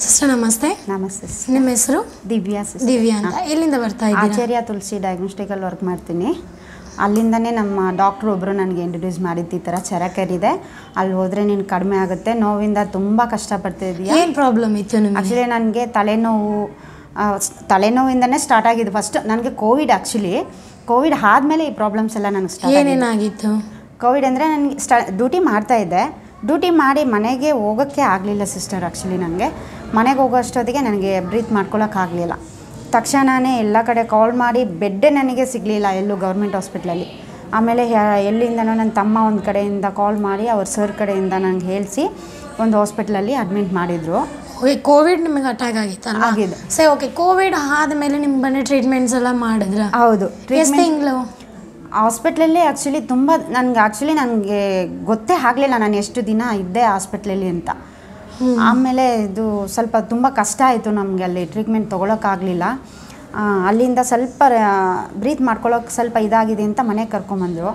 Sister ನಮಸ್ತೆ. ನಮಸ್ತೆ. ನಿಮ್ಮ ಹೆಸರು? ದಿವ್ಯಾ. ದಿವ್ಯಾ ಅಂತ. ಎಲ್ಲಿಂದ ಬರ್ತಾ ಇದ್ದೀರಾ? ಆಚಾರ್ಯ ತುಳಸಿ ಡಯಾಗ್ನೋಸ್ಟಿಕಲ್ಲಿ ವರ್ಕ್ ಮಾಡ್ತೀನಿ. ಅಲ್ಲಿಂದನೇ ನಮ್ಮ ಡಾಕ್ಟ್ರು ಒಬ್ಬರು ನನಗೆ ಇಂಟ್ರೊಡ್ಯೂಸ್ ಮಾಡಿದ್ದು, ಈ ಥರ ಚರಕರಿದೆ, ಅಲ್ಲಿ ಹೋದರೆ ನೀನು ಕಡಿಮೆ ಆಗುತ್ತೆ, ನೋವಿಂದ ತುಂಬ ಕಷ್ಟಪಡ್ತಿದ್ದೀಯಾ. ಏನು ಪ್ರಾಬ್ಲಮ್ ಇತ್ತು ನಿಮಗೆ? ಆ್ಯಕ್ಚುಲಿ ನನಗೆ ತಲೆನೋವಿಂದನೇ ಸ್ಟಾರ್ಟ್ ಆಗಿದ್ದು. ಫಸ್ಟ್ ನನಗೆ ಕೋವಿಡ್ ಆದಮೇಲೆ ಈ ಪ್ರಾಬ್ಲಮ್ಸ್ ಎಲ್ಲ ನನಗೆ ಸ್ಟಾರ್ಟ್. ಏನೇನಾಗಿತ್ತು? ಕೋವಿಡ್ ಅಂದರೆ ನನಗೆ ಡ್ಯೂಟಿ ಮಾಡ್ತಾಯಿದ್ದೆ. ಡ್ಯೂಟಿ ಮಾಡಿ ಮನೆಗೆ ಹೋಗೋಕ್ಕೆ ಆಗಲಿಲ್ಲ ಸಿಸ್ಟರ್. ಆ್ಯಕ್ಚುಲಿ ನನಗೆ ಮನೆಗೆ ಹೋಗೋ ಅಷ್ಟೊತ್ತಿಗೆ ನನಗೆ ಬ್ರೀತ್ ಮಾಡ್ಕೊಳ್ಳೋಕ್ಕಾಗಲಿಲ್ಲ. ತಕ್ಷಣವೇ ಎಲ್ಲ ಕಡೆ ಕಾಲ್ ಮಾಡಿ ಬೆಡ್ಡೇ ನನಗೆ ಸಿಗಲಿಲ್ಲ ಎಲ್ಲೂ ಗೌರ್ಮೆಂಟ್ ಹಾಸ್ಪಿಟ್ಲಲ್ಲಿ. ಆಮೇಲೆ ಎಲ್ಲಿಂದನೋ ನನ್ನ ತಮ್ಮ ಒಂದು ಕಡೆಯಿಂದ ಕಾಲ್ ಮಾಡಿ ಅವ್ರ ಸರ್ ಕಡೆಯಿಂದ ನನಗೆ ಹೇಳಿಸಿ ಒಂದು ಹಾಸ್ಪಿಟ್ಲಲ್ಲಿ ಅಡ್ಮಿಟ್ ಮಾಡಿದರು. ಕೋವಿಡ್ ನಿಮಗೆ ಅಟ್ಯಾಕ್ ಆಗಿತ್ತು? ಆಗಿದೆ ಸರಿ, ಓಕೆ. ಕೋವಿಡ್ ಆದಮೇಲೆ ನಿಮ್ಮ ಬನ್ನಿ ಟ್ರೀಟ್ಮೆಂಟ್ಸ್ ಎಲ್ಲ ಮಾಡಿದ್ರ? ಹೌದು. ಎಷ್ಟು ತಿಂಗಳು ಹಾಸ್ಪಿಟ್ಲಲ್ಲಿ ಆ್ಯಕ್ಚುಲಿ ತುಂಬ ನನಗೆ ಗೊತ್ತೇ ಆಗಲಿಲ್ಲ ನಾನು ಎಷ್ಟು ದಿನ ಇದ್ದೆ ಹಾಸ್ಪಿಟ್ಲಲ್ಲಿ ಅಂತ. ಆಮೇಲೆ ಇದು ಸ್ವಲ್ಪ ತುಂಬ ಕಷ್ಟ ಆಯಿತು ನಮಗೆ, ಅಲ್ಲಿ ಟ್ರೀಟ್ಮೆಂಟ್ ತೊಗೊಳಕ್ಕಾಗಲಿಲ್ಲ. ಅಲ್ಲಿಂದ ಸ್ವಲ್ಪ ಬ್ರೀತ್ ಮಾಡ್ಕೊಳ್ಳೋಕೆ ಸ್ವಲ್ಪ ಇದಾಗಿದೆ ಅಂತ ಮನೆಗೆ ಕರ್ಕೊಂಬಂದರು.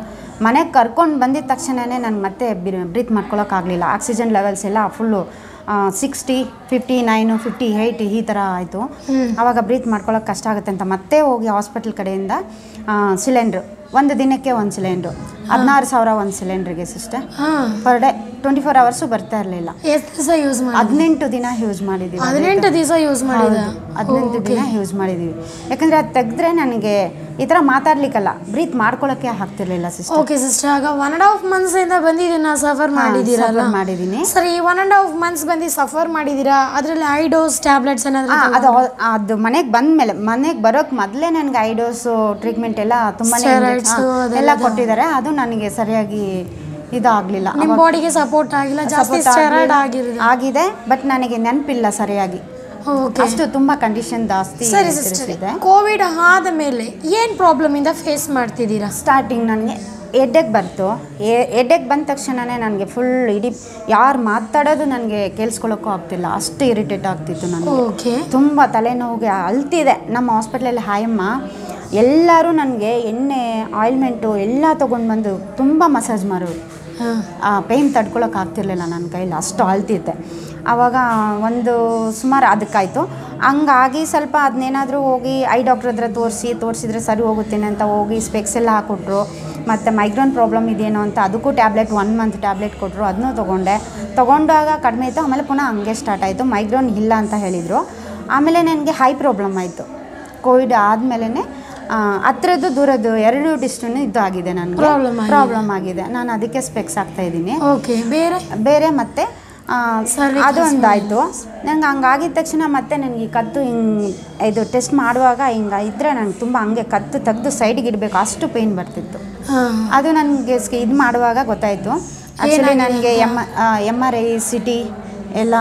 ಮನೆಗೆ ಕರ್ಕೊಂಡು ಬಂದಿದ್ದ ತಕ್ಷಣವೇ ನಾನು ಮತ್ತೆ ಬ್ರೀತ್ ಮಾಡ್ಕೊಳ್ಳೋಕ್ಕಾಗಲಿಲ್ಲ. ಆಕ್ಸಿಜನ್ ಲೆವೆಲ್ಸ್ ಎಲ್ಲ ಫುಲ್ಲು 60, 59, 58 ಈ ಥರ ಆಯಿತು. ಆವಾಗ ಬ್ರೀತ್ ಮಾಡ್ಕೊಳ್ಳೋಕೆ ಕಷ್ಟ ಆಗುತ್ತೆ ಅಂತ ಮತ್ತೆ ಹೋಗಿ ಹಾಸ್ಪಿಟಲ್ ಕಡೆಯಿಂದ ಸಿಲಿಂಡ್ರು, ಒಂದು ದಿನಕ್ಕೆ ಒಂದು ಸಿಲಿಂಡ್ರು, 16,000 ಒಂದು ಸಿಲಿಂಡ್ರಿಗೆ ಸಿಸ್ಟರ್. ಪರ್ ಡೇ 24 ಅವರ್ಸು ಬರ್ತಾ ಇರಲಿಲ್ಲ. ಎಷ್ಟು ದಿವಸ ಯೂಸ್ ಮಾಡಿ? 18 ದಿನ ಯೂಸ್ ಮಾಡಿದ್ದೀವಿ. 18 ದಿವಸ ಯೂಸ್ ಮಾಡಿದ? 18 ದಿನ ಯೂಸ್ ಮಾಡಿದ್ದೀವಿ. ಯಾಕಂದರೆ ಅದು ತೆಗೆದ್ರೆ ನನಗೆ ಈ ಥರ ಮಾತಾಡ್ಲಿಕ್ಕಲ್ಲ, ಬ್ರೀತ್ ಮಾಡ್ಕೊಳ್ಳೋಕ್ಕೆ ಆಗ್ತಿರ್ಲಿಲ್ಲ ಸಿಸ್ಟರ್. ಓಕೆ ಸಿಸ್ಟರ್, ಆಗ 1.5 ಮಂತ್ಸಿಂದ ಬಂದಿದ್ದೀನ ಸಫರ್ ಮಾಡಿದ್ದೀರಲ್ಲ? ಮಾಡಿದ್ದೀನಿ. ಸರಿ, 1.5 ಮಂತ್ಸ್ ಬಂದು ಸಫರ್ ಮಾಡಿದ್ದೀರಾ, ಅದರಲ್ಲಿ ಐ ಡೋಸ್ ಟ್ಯಾಬ್ಲೆಟ್ಸ್ ಏನಾದರೂ? ಅದು ಮನೆಗೆ ಬಂದಮೇಲೆ, ಮನೆಗೆ ಬರೋಕ್ಕೆ ಮೊದಲೇ ನನಗೆ ಐ ಡೋಸು ಟ್ರೀಟ್ಮೆಂಟ್ ಎಲ್ಲ ತುಂಬ ಎಲ್ಲ ಕೊಟ್ಟಿದ್ದಾರೆ. ಅದು ನನಗೆ ಸರಿಯಾಗಿ ಇದಾಗಲಿಲ್ಲ. ನಿಮ್ಮ ಬಾಡಿಗೆ ಸಪೋರ್ಟ್ ಆಗಿಲ್ಲ, ಜಾಸ್ತಿ ಸ್ಟೆರಾಯ್ಡ್ ಆಗಿದೆ, ಬಟ್ ನನಗೆ ನೆನಪಿಲ್ಲ ಸರಿಯಾಗಿ. ಅಷ್ಟು ತುಂಬ ಕಂಡೀಷನ್ ಜಾಸ್ತಿ. ಸರಿ ಸಿಸ್ಟರ್, ಕೋವಿಡ್ ಆದ ಮೇಲೆ ಏನು ಪ್ರಾಬ್ಲಮಿಂದ ಫೇಸ್ ಮಾಡ್ತಿದ್ದೀರಾ? ಸ್ಟಾರ್ಟಿಂಗ್ ನನಗೆ ಹೆಡ್ಡೇಕ್ ಬಂತು. ಹೆಡ್ಡೇಕ್ ಬಂದ ತಕ್ಷಣವೇ ನನಗೆ ಫುಲ್ ಇಡೀ ಯಾರು ಮಾತಾಡೋದು ನನಗೆ ಕೇಳಿಸ್ಕೊಳ್ಳೋಕ್ಕೂ ಆಗ್ತಿಲ್ಲ, ಅಷ್ಟು ಇರಿಟೇಟ್ ಆಗ್ತಿತ್ತು ನನಗೆ. ತುಂಬ ತಲೆನೋವಿಗೆ ಅಳ್ತಿದೆ. ನಮ್ಮ ಹಾಸ್ಪಿಟ್ಲಲ್ಲಿ ಹಾಯಮ್ಮ ಎಲ್ಲರೂ ನನಗೆ ಎಣ್ಣೆ, ಆಯಿಲ್ಮೆಂಟು ಎಲ್ಲ ತೊಗೊಂಡು ಬಂದು ತುಂಬ ಮಸಾಜ್ ಮಾಡೋರು. ಪೇಯ್ನ್ ತಡ್ಕೊಳಕ್ಕಾಗ್ತಿರ್ಲಿಲ್ಲ ನನ್ನ ಕೈಲಿ, ಅಷ್ಟು ಅಳ್ತಿದ್ದೆ. ಆವಾಗ ಒಂದು ಸುಮಾರು ಅದಕ್ಕಾಯಿತು. ಹಂಗಾಗಿ ಸ್ವಲ್ಪ ಅದನ್ನೇನಾದರೂ ಹೋಗಿ ಐ ಡಾಕ್ಟ್ರ್ ಹತ್ರ ತೋರಿಸಿದ್ರೆ ಸರಿ ಹೋಗುತ್ತೇನೆ ಅಂತ ಹೋಗಿ ಸ್ಪೆಕ್ಸ್ ಎಲ್ಲ ಹಾಕ್ಕೊಟ್ರು. ಮತ್ತು ಮೈಗ್ರೇನ್ ಪ್ರಾಬ್ಲಮ್ ಇದೆಯೇನೋ ಅಂತ ಅದಕ್ಕೂ ಟ್ಯಾಬ್ಲೆಟ್ 1 ಮಂತ್ ಟ್ಯಾಬ್ಲೆಟ್ ಕೊಟ್ಟರು. ಅದನ್ನೂ ತೊಗೊಂಡಾಗ ಕಡಿಮೆ ಇತ್ತು. ಆಮೇಲೆ ಪುನಃ ಹಂಗೆ ಸ್ಟಾರ್ಟ್ ಆಯಿತು. ಮೈಗ್ರೇನ್ ಇಲ್ಲ ಅಂತ ಹೇಳಿದರು. ಆಮೇಲೆ ನನಗೆ ಹೈ ಪ್ರಾಬ್ಲಮ್ ಆಯಿತು. ಕೋವಿಡ್ ಆದಮೇಲೆ ಹತ್ರದ್ದು ದೂರದ್ದು 2 ಡಿಸ್ಟನ್ನು ಇದು ಆಗಿದೆ, ನನಗೆ ಪ್ರಾಬ್ಲಮ್ ಆಗಿದೆ. ನಾನು ಅದಕ್ಕೆ ಸ್ಪೆಕ್ಸ್ ಆಗ್ತಾಯಿದ್ದೀನಿ. ಬೇರೆ ಮತ್ತು ಅದು ಒಂದಾಯಿತು ನನಗೆ. ಹಂಗಾಗಿದ್ದ ತಕ್ಷಣ ಮತ್ತೆ ನನಗೆ ಕತ್ತು ಇದು ಟೆಸ್ಟ್ ಮಾಡುವಾಗ ಹಿಂಗೆ ಇದ್ದರೆ ನನಗೆ ತುಂಬ ಹಂಗೆ ಕತ್ತು ತೆಗೆದು ಸೈಡಿಗೆ ಇಡಬೇಕು, ಅಷ್ಟು ಪೇಯ್ನ್ ಬರ್ತಿತ್ತು. ಅದು ನನಗೆ ಇದು ಮಾಡುವಾಗ ಗೊತ್ತಾಯಿತು. ಆ್ಯಕ್ಚುಲಿ ನನಗೆ MRI CT ಎಲ್ಲ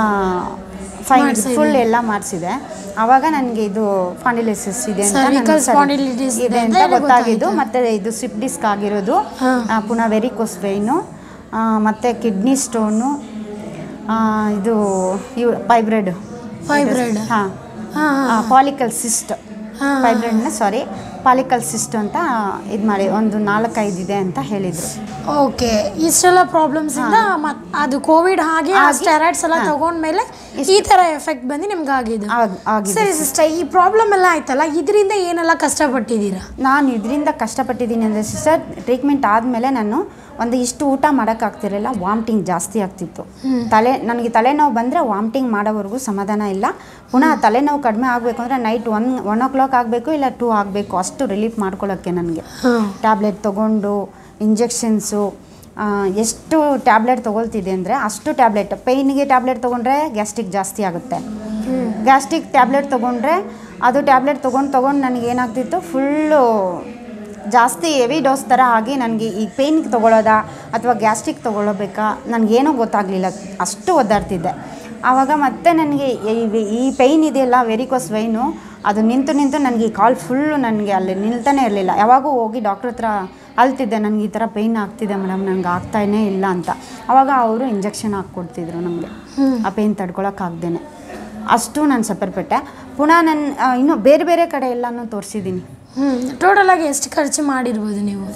ಫುಲ್ ಎಲ್ಲ ಮಾಡಿಸಿದೆ. ಆವಾಗ ನನಗೆ ಇದು ಸ್ಪಾಂಡಿಲೈಸಿಸ್ ಇದೆ ಅಂತ ಗೊತ್ತಾಗಿದ್ದು. ಮತ್ತು ಇದು ಸ್ಲಿಪ್ ಡಿಸ್ಕ್ ಆಗಿರೋದು, ಪುನಃ ವೆರಿಕೋಸ್ ವೇಯ್ನು, ಮತ್ತು ಕಿಡ್ನಿ ಸ್ಟೋನು, ಇದು ಫೈಬ್ರಾಯ್ಡ್, ಪಾಲಿಕಲ್ ಸಿಸ್ಟ್, ಪಾಲಿಕಲ್ ಸಿಸ್ಟ್ ಅಂತ ಇದು ಮಾಡಿ ಒಂದು 4-5 ಇದೆ ಅಂತ ಹೇಳಿದರು. ಓಕೆ, ಇಷ್ಟೆಲ್ಲ ಪ್ರಾಬ್ಲಮ್ಸ್ ಇಂದ ಅದು ಕೋವಿಡ್ ಹಾಗೆ ಸ್ಟೆರಾಯ್ಡ್ಸ್ ಎಲ್ಲ ತಗೊಂಡ್ಮೇಲೆ ಈ ಥರ ಎಫೆಕ್ಟ್ ಬಂದು ನಿಮ್ಗೆ ಆಗಿದೆ. ಸರಿ ಸಿಸ್ಟರ್, ಈ ಪ್ರಾಬ್ಲಮ್ ಎಲ್ಲ ಆಯ್ತಲ್ಲ, ಇದರಿಂದ ಏನೆಲ್ಲ ಕಷ್ಟಪಟ್ಟಿದ್ದೀರಾ? ನಾನು ಇದರಿಂದ ಕಷ್ಟಪಟ್ಟಿದ್ದೀನಿ ಅಂದರೆ ಸಿಸ್ಟರ್, ಟ್ರೀಟ್ಮೆಂಟ್ ಆದಮೇಲೆ ನಾನು ಇಷ್ಟು ಊಟ ಮಾಡೋಕ್ಕಾಗ್ತಿರಲಿಲ್ಲ, ವಾಮಿಟಿಂಗ್ ಜಾಸ್ತಿ ಆಗ್ತಿತ್ತು. ನನಗೆ ತಲೆನೋವು ಬಂದರೆ ವಾಮಿಟಿಂಗ್ ಮಾಡೋವರೆಗೂ ಸಮಾಧಾನ ಇಲ್ಲ. ಪುನಃ ತಲೆನೋವು ಕಡಿಮೆ ಆಗಬೇಕು ಅಂದರೆ ನೈಟ್ 1 o'clock ಆಗಬೇಕು, ಇಲ್ಲ 2 ಆಗಬೇಕು, ಅಷ್ಟು ರಿಲೀಫ್ ಮಾಡ್ಕೊಳ್ಳೋಕ್ಕೆ ನನಗೆ ಟ್ಯಾಬ್ಲೆಟ್ ತೊಗೊಂಡು ಇಂಜೆಕ್ಷನ್ಸು ಎಷ್ಟು ಟ್ಯಾಬ್ಲೆಟ್ ತೊಗೊಳ್ತಿದ್ದೆ ಅಂದರೆ ಅಷ್ಟು ಟ್ಯಾಬ್ಲೆಟ್. ಪೇಯ್ನಿಗೆ ಟ್ಯಾಬ್ಲೆಟ್ ತೊಗೊಂಡ್ರೆ ಗ್ಯಾಸ್ಟ್ರಿಕ್ ಜಾಸ್ತಿ ಆಗುತ್ತೆ. ಗ್ಯಾಸ್ಟ್ರಿಕ್ ಟ್ಯಾಬ್ಲೆಟ್ ತೊಗೊಂಡ್ರೆ ಅದು ಟ್ಯಾಬ್ಲೆಟ್ ತೊಗೊಂಡು ನನಗೇನಾಗ್ತಿತ್ತು, ಫುಲ್ಲು ಜಾಸ್ತಿ ಹೆವಿ ಡೋಸ್ ಥರ ಆಗಿ ನನಗೆ ಈ ಪೇಯ್ನಿಗೆ ತೊಗೊಳ್ಳೋದಾ ಅಥವಾ ಗ್ಯಾಸ್ಟ್ರಿಕ್ ತೊಗೊಳ್ಳಬೇಕಾ ನನಗೇನೂ ಗೊತ್ತಾಗಲಿಲ್ಲ, ಅಷ್ಟು ಒದ್ದಾಡ್ತಿದ್ದೆ. ಆವಾಗ ಮತ್ತೆ ನನಗೆ ಈ ಪೇಯ್ನ್ ಇದೆಯಲ್ಲ, ವೆರಿಕೋಸ್ ವೈನು, ಅದು ನಿಂತು ನನಗೆ ಈ ಕಾಲು ಫುಲ್ಲು ನನಗೆ ಅಲ್ಲಿ ನಿಲ್ತಾನೆ ಇರಲಿಲ್ಲ. ಯಾವಾಗೂ ಹೋಗಿ ಡಾಕ್ಟ್ರ್ ಹತ್ರ ಅಳ್ತಿದ್ದೆ, ನನಗೆ ಈ ಥರ ಪೇಯ್ನ್ ಆಗ್ತಿದೆ ಮೇಡಮ್, ನನಗೆ ಆಗ್ತಾನೇ ಇಲ್ಲ ಅಂತ. ಆವಾಗ ಅವರು ಇಂಜೆಕ್ಷನ್ ಹಾಕ್ಕೊಡ್ತಿದ್ರು ನಮಗೆ, ಆ ಪೇಯ್ನ್ ತಡ್ಕೊಳಕ್ಕಾಗ್ದೇನೆ. ಅಷ್ಟು ನಾನು ಸಫರ್ಪಟ್ಟೆ. ಪುನಃ ನಾನು ಇನ್ನೂ ಬೇರೆ ಕಡೆ ಎಲ್ಲನೂ ತೋರಿಸಿದ್ದೀನಿ. ಟೋಟಲ್ ಆಗಿ ಎಷ್ಟು ಖರ್ಚು ಮಾಡಿರ್ಬೋದು ನೀವು?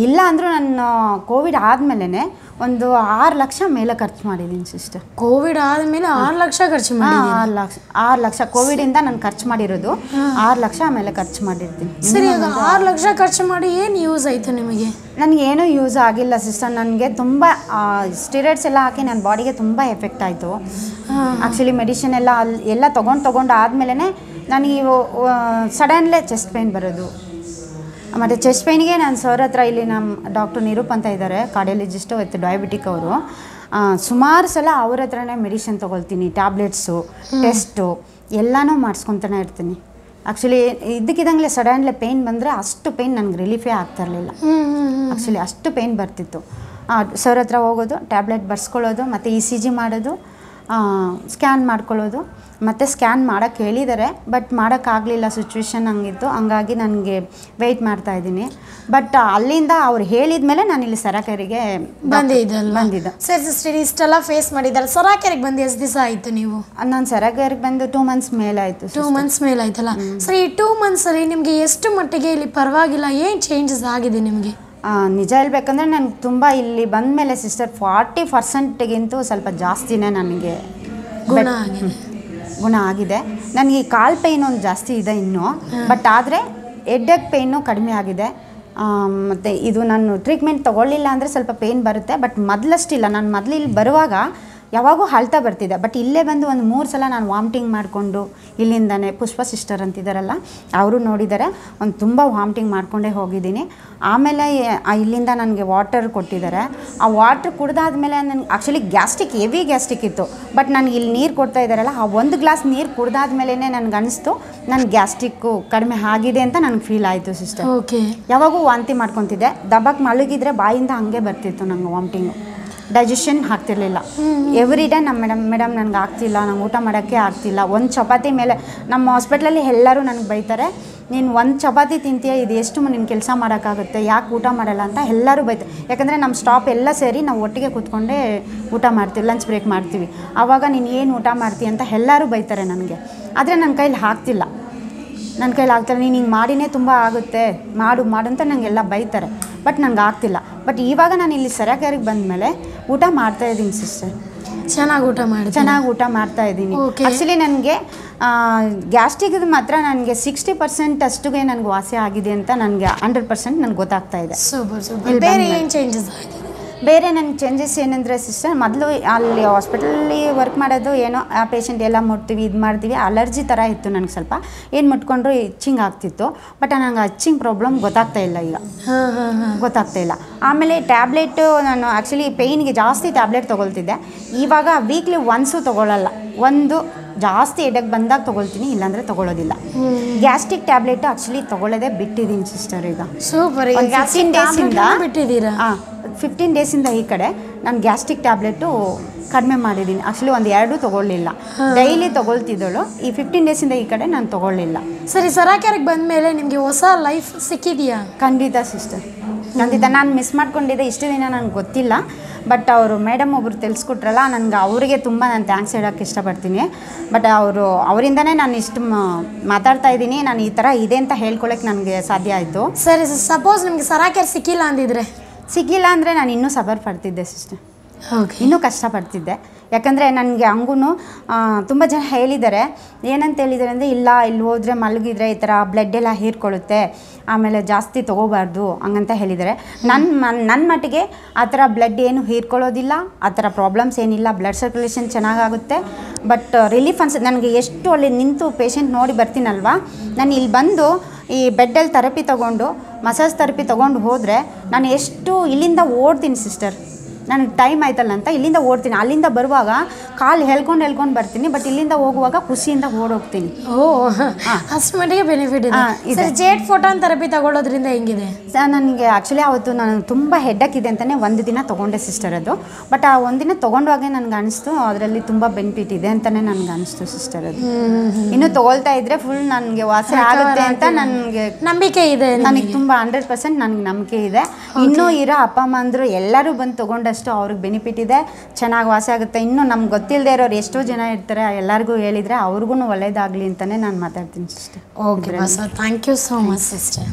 ಇಲ್ಲ ಅಂದರೂ ನಾನು ಕೋವಿಡ್ ಆದಮೇಲೆ ಒಂದು 6 ಲಕ್ಷ ಮೇಲೆ ಖರ್ಚು ಮಾಡಿದ್ದೀನಿ ಸಿಸ್ಟರ್. ಕೋವಿಡ್ ಆದಮೇಲೆ 6 ಲಕ್ಷ ಖರ್ಚು ಮಾಡಿ? 6 ಲಕ್ಷ ಕೋವಿಡಿಂದ ನಾನು ಖರ್ಚು ಮಾಡಿರೋದು 6 ಲಕ್ಷ ಮೇಲೆ ಖರ್ಚು ಮಾಡಿರ್ತೀನಿ. ಸರಿ, ಈಗ 6 ಲಕ್ಷ ಖರ್ಚು ಮಾಡಿ ಏನು ಯೂಸ್ ಆಯಿತು ನಿಮಗೆ? ನನಗೇನೂ ಯೂಸ್ ಆಗಿಲ್ಲ ಸಿಸ್ಟರ್. ನನಗೆ ತುಂಬ ಸ್ಟಿರಾಯ್ಡ್ಸ್ ಎಲ್ಲ ಹಾಕಿ ನನ್ನ ಬಾಡಿಗೆ ತುಂಬ ಎಫೆಕ್ಟ್ ಆಯಿತು. ಆ್ಯಕ್ಚುಲಿ ಮೆಡಿಸಿನ್ ಎಲ್ಲ ತೊಗೊಂಡು ಆದಮೇಲೆ ನನಗೆ ಸಡನ್ಲೇ ಚೆಸ್ಟ್ ಪೇಯ್ನ್ ಬರೋದು. ಮತ್ತು ಚೆಸ್ಟ್ ಪೇಯ್ನಿಗೆ ನಾನು ಸರ್ ಹತ್ರ ಇಲ್ಲಿ ನಮ್ಮ ಡಾಕ್ಟರ್ ನಿರೂಪ್ ಅಂತ ಇದ್ದಾರೆ, ಕಾರ್ಡಿಯಾಲಜಿಸ್ಟು ವಿತ್ ಡಯಾಬಿಟಿಕ್ ಅವರು. ಸುಮಾರು ಸಲ ಅವ್ರ ಹತ್ರನೇ ಮೆಡಿಸಿನ್ ತೊಗೊಳ್ತೀನಿ, ಟ್ಯಾಬ್ಲೆಟ್ಸು, ಟೆಸ್ಟು ಎಲ್ಲನೂ ಮಾಡಿಸ್ಕೊತಾನೆ ಇರ್ತೀನಿ. ಆ್ಯಕ್ಚುಲಿ ಇದ್ದಕ್ಕಿದ್ದಂಗೆ ಸಡನ್ಲಿ ಪೇಯ್ನ್ ಬಂದರೆ ಅಷ್ಟು ಪೇಯ್ನ್ ನನಗೆ ರಿಲೀಫೇ ಆಗ್ತಾಯಿರಲಿಲ್ಲ. ಆ್ಯಕ್ಚುಲಿ ಅಷ್ಟು ಪೇಯ್ನ್ ಬರ್ತಿತ್ತು. ಸರ್ ಹತ್ರ ಹೋಗೋದು, ಟ್ಯಾಬ್ಲೆಟ್ ಬರ್ಸ್ಕೊಳ್ಳೋದು, ಮತ್ತು ECG ಮಾಡೋದು, ಸ್ಕ್ಯಾನ್ ಮಾಡ್ಕೊಳ್ಳೋದು. ಮತ್ತು ಸ್ಕ್ಯಾನ್ ಮಾಡೋಕ್ಕೆ ಹೇಳಿದ್ದಾರೆ, ಬಟ್ ಮಾಡೋಕ್ಕಾಗಲಿಲ್ಲ, ಸಿಚುವೇಶನ್ ಹಂಗಿತ್ತು. ಹಂಗಾಗಿ ನನಗೆ ವೆಯ್ಟ್ ಮಾಡ್ತಾಯಿದ್ದೀನಿ. ಬಟ್ ಅಲ್ಲಿಂದ ಅವ್ರು ಹೇಳಿದ ಮೇಲೆ ನಾನು ಇಲ್ಲಿ ಸರಾಕೆರೆಗೆ ಬಂದಿದ್ದೆ. ಸರಿ ಸಿಸ್ಟರ್, ಇಷ್ಟೆಲ್ಲ ಫೇಸ್ ಮಾಡಿದ್ದಾರೆ. ಸರಾಕೆರೆಗೆ ಬಂದು ಎಷ್ಟು ದಿವಸ ಆಯಿತು ನೀವು? ನಾನು ಸರಾಕೆರೆಗೆ ಬಂದು 2 ಮಂತ್ಸ್ ಮೇಲೆ ಆಯಿತು. 2 ಮಂತ್ಸ್ ಮೇಲೆ ಆಯ್ತಲ್ಲ. ಸರಿ, ಈ 2 ಮಂತ್ಸಲ್ಲಿ ನಿಮಗೆ ಎಷ್ಟು ಮಟ್ಟಿಗೆ ಇಲ್ಲಿ ಪರವಾಗಿಲ್ಲ, ಏನು ಚೇಂಜಸ್ ಆಗಿದೆ ನಿಮಗೆ? ನಿಜ ಹೇಳ್ಬೇಕಂದ್ರೆ ನನಗೆ ತುಂಬ ಇಲ್ಲಿ ಬಂದ ಮೇಲೆ ಸಿಸ್ಟರ್ 40%ಗಿಂತೂ ಸ್ವಲ್ಪ ಜಾಸ್ತಿನೇ ನನಗೆ ಗುಣ ಆಗಿದೆ. ನನಗೆ ಕಾಲು ಪೇಯ್ನ್ ಒಂದು ಜಾಸ್ತಿ ಇದೆ ಇನ್ನೂ, ಬಟ್ ಆದರೆ ಹೆಡ್ಡೇಕ್ ಪೇಯ್ನು ಕಡಿಮೆ ಆಗಿದೆ. ಮತ್ತು ಇದು ನಾನು ಟ್ರೀಟ್ಮೆಂಟ್ ತೊಗೊಳ್ಳಿಲ್ಲ ಅಂದರೆ ಸ್ವಲ್ಪ ಪೇಯ್ನ್ ಬರುತ್ತೆ, ಬಟ್ ಮೊದಲಷ್ಟಿಲ್ಲ. ನಾನು ಮೊದಲು ಇಲ್ಲಿ ಬರುವಾಗ ಯಾವಾಗೂ ಅಳ್ತಾ ಬರ್ತಿದ್ದೆ, ಬಟ್ ಇಲ್ಲೇ ಬಂದು ಒಂದು 3 ಸಲ ನಾನು ವಾಮಿಟಿಂಗ್ ಮಾಡಿಕೊಂಡು, ಇಲ್ಲಿಂದನೇ ಪುಷ್ಪ ಸಿಸ್ಟರ್ ಅಂತಿದ್ದಾರಲ್ಲ ಅವರು ನೋಡಿದ್ದಾರೆ, ಒಂದು ತುಂಬ ವಾಮಿಟಿಂಗ್ ಮಾಡಿಕೊಂಡೇ ಹೋಗಿದ್ದೀನಿ. ಆಮೇಲೆ ಇಲ್ಲಿಂದ ನನಗೆ ವಾಟರ್ ಕೊಟ್ಟಿದ್ದಾರೆ. ಆ ವಾಟ್ರ್ ಕುಡ್ದಾದ್ಮೇಲೆ ನನಗೆ ಆ್ಯಕ್ಚುಲಿ ಹೆವಿ ಗ್ಯಾಸ್ಟ್ರಿಕ್ ಇತ್ತು, ಬಟ್ ನನಗೆ ಇಲ್ಲಿ ನೀರು ಕೊಡ್ತಾ ಇದ್ದಾರಲ್ಲ, ಆ 1 ಗ್ಲಾಸ್ ನೀರು ಕುಡ್ದಾದ್ಮೇಲೆ ನನಗೆ ಅನಿಸ್ತು ನನ್ನ ಗ್ಯಾಸ್ಟ್ರಿಕ್ಕು ಕಡಿಮೆ ಆಗಿದೆ ಅಂತ ನನಗೆ ಫೀಲ್ ಆಯಿತು ಸಿಸ್ಟರ್. ಓಕೆ. ಯಾವಾಗೂ ವಾಂತಿ ಮಾಡ್ಕೊತಿದ್ದೆ, ದಬ್ಬಕ್ಕೆ ಮಲಗಿದ್ರೆ ಬಾಯಿಂದ ಹಾಗೆ ಬರ್ತಿತ್ತು ನಂಗೆ ವಾಮಿಟಿಂಗು, ಡೈಜೆಷನ್ ಆಗ್ತಿರ್ಲಿಲ್ಲ. ಎವ್ರಿ ಡೇ ನಮ್ಮ ಮೇಡಮ್ ನನಗೆ ಆಗ್ತಿಲ್ಲ, ನಂಗೆ ಊಟ ಮಾಡೋಕ್ಕೆ ಆಗ್ತಿಲ್ಲ. ಒಂದು ಚಪಾತಿ ಮೇಲೆ ನಮ್ಮ ಹಾಸ್ಪಿಟ್ಲಲ್ಲಿ ಎಲ್ಲರೂ ನನಗೆ ಬೈತಾರೆ, ನೀನು 1 ಚಪಾತಿ ತಿಂತೀಯ, ಇದು ಎಷ್ಟು ನಿನ್ನ ಕೆಲಸ ಮಾಡೋಕ್ಕಾಗುತ್ತೆ, ಯಾಕೆ ಊಟ ಮಾಡಲ್ಲ ಅಂತ ಎಲ್ಲರೂ ಬೈತಾರೆ. ಯಾಕಂದರೆ ನಮ್ಮ ಸ್ಟಾಪ್ ಎಲ್ಲ ಸೇರಿ ನಾವು ಒಟ್ಟಿಗೆ ಕೂತ್ಕೊಂಡೇ ಊಟ ಮಾಡ್ತೀವಿ, ಲಂಚ್ ಬ್ರೇಕ್ ಮಾಡ್ತೀವಿ. ಆವಾಗ ನೀನು ಏನು ಊಟ ಮಾಡ್ತೀಯ ಅಂತ ಎಲ್ಲರೂ ಬೈತಾರೆ ನನಗೆ. ಆದರೆ ನನ್ನ ಕೈಲಿ ಆಗ್ತಿಲ್ಲ, ನೀನು ಹಿಂಗೆ ಮಾಡಿನೇ ತುಂಬ ಆಗುತ್ತೆ, ಮಾಡು ಅಂತ ನನಗೆಲ್ಲ ಬೈತಾರೆ, ಬಟ್ ನನಗೆ ಆಗ್ತಿಲ್ಲ. ಬಟ್ ಇವಾಗ ನಾನು ಇಲ್ಲಿ ಸರಾಕೆರೆಗೆ ಬಂದಮೇಲೆ ಊಟ ಮಾಡ್ತಾಯಿದ್ದೀನಿ ಸಿಸ್ಟರ್. ಚೆನ್ನಾಗಿ ಊಟ ಮಾಡ್ತಾಯಿದ್ದೀನಿ. ಆ್ಯಕ್ಚುಲಿ ನನಗೆ ಗ್ಯಾಸ್ಟ್ರಿಕ್ದು ಮಾತ್ರ ನನಗೆ 60% ಅಷ್ಟುಗೆ ನನಗೆ ವಾಸಿ ಆಗಿದೆ ಅಂತ ನನಗೆ 100% ನನಗೆ ಗೊತ್ತಾಗ್ತಾ ಇದೆ. ಬೇರೆ ಏನು ಚೇಂಜಸ್ ಆಗಿದೆ? ಬೇರೆ ನನ್ನ ಚೇಂಜಸ್ ಏನಂದರೆ ಸಿಸ್ಟರ್, ಮೊದಲು ಅಲ್ಲಿ ಹಾಸ್ಪಿಟಲಲ್ಲಿ ವರ್ಕ್ ಮಾಡೋದು ಏನೋ ಆ ಪೇಷಂಟ್ ಎಲ್ಲ ಮುಟ್ತೀವಿ, ಇದು ಮಾಡ್ತೀವಿ, ಅಲರ್ಜಿ ಥರ ಇತ್ತು ನನಗೆ. ಸ್ವಲ್ಪ ಏನು ಮುಟ್ಕೊಂಡ್ರು ಇಚ್ಚಿಂಗ್ ಆಗ್ತಿತ್ತು, ಬಟ್ ನನಗೆ ಇಚ್ಚಿಂಗ್ ಪ್ರಾಬ್ಲಮ್ ಗೊತ್ತಾಗ್ತಾ ಇಲ್ಲ ಈಗ. ಆಮೇಲೆ ಟ್ಯಾಬ್ಲೆಟು ನಾನು ಆ್ಯಕ್ಚುಲಿ ಪೇಯ್ನಿಗೆ ಜಾಸ್ತಿ ಟ್ಯಾಬ್ಲೆಟ್ ತೊಗೊಳ್ತಿದ್ದೆ. ಇವಾಗ ವೀಕ್ಲಿ ಒನ್ಸು ತೊಗೊಳ್ಳಲ್ಲ, ಒಂದು ಜಾಸ್ತಿ ಹೆಡ್ಡೇಕ್ ಬಂದಾಗ ತೊಗೊಳ್ತೀನಿ, ಇಲ್ಲಾಂದರೆ ತೊಗೊಳ್ಳೋದಿಲ್ಲ. ಗ್ಯಾಸ್ಟ್ರಿಕ್ ಟ್ಯಾಬ್ಲೆಟ್ ಆ್ಯಕ್ಚುಲಿ ತೊಗೊಳ್ಳೋದೇ ಬಿಟ್ಟಿದ್ದೀನಿ ಸಿಸ್ಟರ್. ಈಗ ಸೂಪರ್. 15 ಡೇಸಿಂದ ಬಿಟ್ಟಿದ್ದೀರಾ? 15 ಡೇಸಿಂದ ಈ ಕಡೆ ನಾನು ಗ್ಯಾಸ್ಟ್ರಿಕ್ ಟ್ಯಾಬ್ಲೆಟು ಕಡಿಮೆ ಮಾಡಿದ್ದೀನಿ. ಆ್ಯಕ್ಚುಲಿ 1-2 ತೊಗೊಳ್ಳಿಲ್ಲ, ಡೈಲಿ ತೊಗೊಳ್ತಿದ್ದಳು. ಈ 15 ಡೇಸಿಂದ ಈ ಕಡೆ ನಾನು ತೊಗೊಳ್ಳಿಲ್ಲ. ಸರಿ, ಸರಾಕೆರೆಗೆ ಬಂದ ಮೇಲೆ ನಿಮಗೆ ಹೊಸ ಲೈಫ್ ಸಿಕ್ಕಿದೆಯಾ? ಖಂಡಿತ ಸಿಸ್ಟರ್, ಖಂಡಿತ. ನಾನು ಮಿಸ್ ಮಾಡ್ಕೊಂಡಿದ್ದೆ ಇಷ್ಟು ದಿನ, ನನಗೆ ಗೊತ್ತಿಲ್ಲ. ಬಟ್ ಅವರು ಮೇಡಮ್ ಒಬ್ಬರು ತಿಳಿಸ್ಕೊಟ್ರಲ್ಲ, ನನಗೆ ಅವರಿಗೆ ತುಂಬ ನಾನು ಥ್ಯಾಂಕ್ಸ್ ಹೇಳೋಕ್ಕೆ ಇಷ್ಟಪಡ್ತೀನಿ. ಬಟ್ ಅವರಿಂದನೇ ನಾನು ಇಷ್ಟು ಮಾತಾಡ್ತಾ ಇದ್ದೀನಿ, ನಾನು ಈ ಥರ ಇದೆ ಅಂತ ಹೇಳ್ಕೊಳ್ಳೋಕ್ಕೆ ನನಗೆ ಸಾಧ್ಯ ಆಯಿತು. ಸರಿ, ಸಪೋಸ್ ನಿಮಗೆ ಸರಾಕೆರೆ ಸಿಕ್ಕಿಲ್ಲ ಅಂದರೆ ನಾನು ಇನ್ನೂ ಸಫರ್ ಪಡ್ತಿದ್ದೆ ಸಿಸ್ಟರ್. ಇನ್ನೂ ಕಷ್ಟಪಡ್ತಿದ್ದೆ. ಯಾಕಂದರೆ ನನಗೆ ಹಂಗೂ ತುಂಬ ಜನ ಹೇಳಿದ್ದಾರೆ. ಏನಂತ ಹೇಳಿದ್ದಾರೆ ಅಂದರೆ, ಇಲ್ಲಿ ಹೋದರೆ ಮಲಗಿದ್ರೆ ಈ ಥರ ಬ್ಲಡ್ ಎಲ್ಲ ಹೀರ್ಕೊಳ್ಳುತ್ತೆ, ಆಮೇಲೆ ಜಾಸ್ತಿ ತೊಗೋಬಾರ್ದು ಹಂಗಂತ ಹೇಳಿದ್ದಾರೆ. ನನ್ನ ಮಟ್ಟಿಗೆ ಆ ಥರ ಬ್ಲಡ್ ಏನು ಹೀರ್ಕೊಳ್ಳೋದಿಲ್ಲ, ಆ ಥರ ಪ್ರಾಬ್ಲಮ್ಸ್ ಏನಿಲ್ಲ. ಬ್ಲಡ್ ಸರ್ಕ್ಯುಲೇಷನ್ ಚೆನ್ನಾಗಾಗುತ್ತೆ. ಬಟ್ ರಿಲೀಫ್ ಅನ್ಸುತ್ತೆ ನನಗೆ. ಎಷ್ಟು ಅಲ್ಲಿ ನಿಂತು ಪೇಷಂಟ್ ನೋಡಿ ಬರ್ತೀನಲ್ವ, ನಾನು ಇಲ್ಲಿ ಬಂದು ಈ ಬೆಡ್ಡಲ್ಲಿ ಥೆರಪಿ ತೊಗೊಂಡು, ಮಸಾಜ್ ಥೆರಪಿ ತೊಗೊಂಡು ಹೋದರೆ ನಾನು ಎಷ್ಟು ಇಲ್ಲಿಂದ ಓಡ್ತೀನಿ ಸಿಸ್ಟರ್. ನನಗೆ ಟೈಮ್ ಆಯ್ತಲ್ಲ ಅಂತ ಇಲ್ಲಿಂದ ಓಡ್ತೀನಿ. ಅಲ್ಲಿಂದ ಬರುವಾಗ ಕಾಲು ಹೇಳ್ಕೊಂಡು ಬರ್ತೀನಿ, ಬಟ್ ಇಲ್ಲಿಂದ ಹೋಗುವಾಗ ಖುಷಿಯಿಂದ ಓಡೋಗ್ತೀನಿ. ಅಷ್ಟು ಮಟ್ಟಿಗೆ ಬೆನಿಫಿಟ್ ಇದೆ. ಜೇಟ್ ಫೋಟಾನ್ ಥೆರಪಿ ತಗೊಳ್ಳೋದ್ರಿಂದ ಹೆಂಗಿದೆ? ನನಗೆ ಆ್ಯಕ್ಚುಲಿ ಅವತ್ತು ನಾನು ತುಂಬ ಹೆಡ್ಡೇಕ್ ಇದೆ ಅಂತಲೇ 1 ದಿನ ತೊಗೊಂಡೆ ಸಿಸ್ಟರ್ ಅದು. ಬಟ್ ಆ 1 ದಿನ ತೊಗೊಂಡಾಗೆ ನನಗೆ ಅನಿಸ್ತು ಅದರಲ್ಲಿ ತುಂಬ ಬೆನಿಫಿಟ್ ಇದೆ ಅಂತಲೇ ನನಗೆ ಅನಿಸ್ತು ಸಿಸ್ಟರ್. ಅದು ಇನ್ನೂ ತೊಗೊಳ್ತಾ ಇದ್ದರೆ ಫುಲ್ ನನಗೆ ವಾಸಿ ಆಗುತ್ತೆ ಅಂತ ನನಗೆ ನಂಬಿಕೆ ಇದೆ. ನನಗೆ ತುಂಬ 100% ನನಗೆ ನಂಬಿಕೆ ಇದೆ. ಇನ್ನೂ ಇರೋ ಅಪ್ಪ ಅಮ್ಮ ಅಂದರು ಎಲ್ಲರೂ ಬಂದು ತೊಗೊಂಡಷ್ಟು ಅವ್ರಿಗೆ ಬೆನಿಫಿಟ್ ಇದೆ, ಚೆನ್ನಾಗಿ ವಾಸಿ ಆಗುತ್ತೆ. ಇನ್ನೂ ನಮ್ಗೆ ಗೊತ್ತಿಲ್ಲದೆ ಇರೋರು ಎಷ್ಟೋ ಜನ ಇರ್ತಾರೆ, ಎಲ್ಲರಿಗೂ ಹೇಳಿದರೆ ಅವ್ರಿಗೂ ಒಳ್ಳೇದಾಗಲಿ ಅಂತಲೇ ನಾನು ಮಾತಾಡ್ತೀನಿ ಸಿಸ್ಟರ್. ಓಕೆ ಬಸ್, thank you so much sister.